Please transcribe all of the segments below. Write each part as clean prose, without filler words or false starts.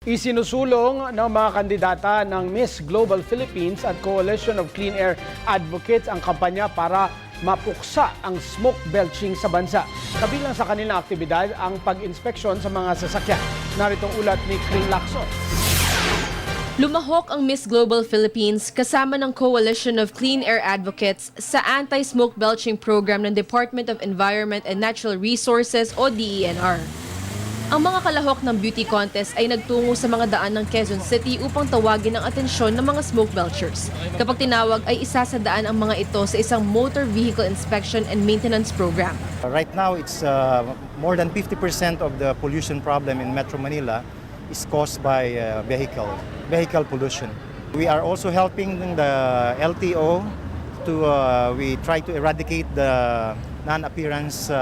Isinusulong ng mga kandidata ng Miss Global Philippines at Coalition of Clean Air Advocates ang kampanya para mapuksa ang smoke belching sa bansa. Kabilang sa kanilang aktibidad ang pag-inspeksyon sa mga sasakyan. Naritong ulat ni Kring Lacson. Lumahok ang Miss Global Philippines kasama ng Coalition of Clean Air Advocates sa anti-smoke belching program ng Department of Environment and Natural Resources o DENR. Ang mga kalahok ng beauty contest ay nagtungo sa mga daan ng Quezon City upang tawagin ang atensyon ng mga smoke belchers. Kapag tinawag ay isa sa daan ang mga ito sa isang motor vehicle inspection and maintenance program. Right now, it's more than 50% of the pollution problem in Metro Manila is caused by vehicle pollution. We are also helping the LTO to we try to eradicate the non-appearance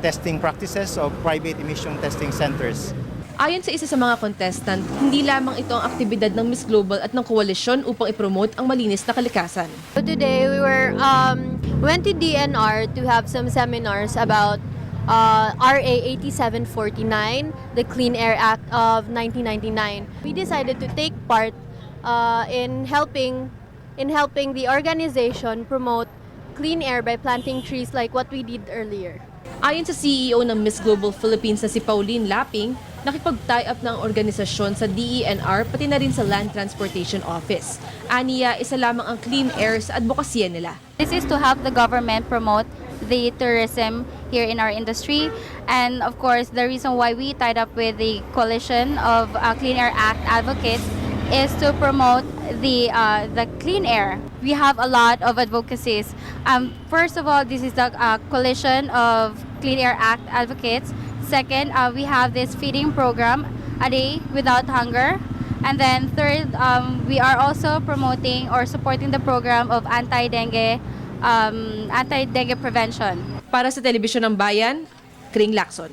testing practices of private emission testing centers. Ayon sa isa sa mga contestant, hindi lamang ito ang aktibidad ng Miss Global at ng koalisyon upang ipromote ang malinis na kalikasan. So today we went to DNR to have some seminars about RA 8749, the Clean Air Act of 1999. We decided to take part in helping the organization promote clean air by planting trees like what we did earlier. Ayon sa CEO ng Miss Global Philippines na si Pauline Laping, nakipag-tie up ng organisasyon sa DENR pati na rin sa Land Transportation Office. Aniya, isa lamang ang clean air sa advokasya nila. This is to help the government promote the tourism here in our industry. And of course, the reason why we tied up with the Coalition of Clean Air Act Advocates is to promote the clean air. We have a lot of advocacies. First of all, this is the Coalition of Clean Air Act Advocates. Second, we have this feeding program, A Day Without Hunger. And then third, we are also promoting or supporting the program of anti-dengue prevention. Para sa Telebisyon ng Bayan, Kring Lacson.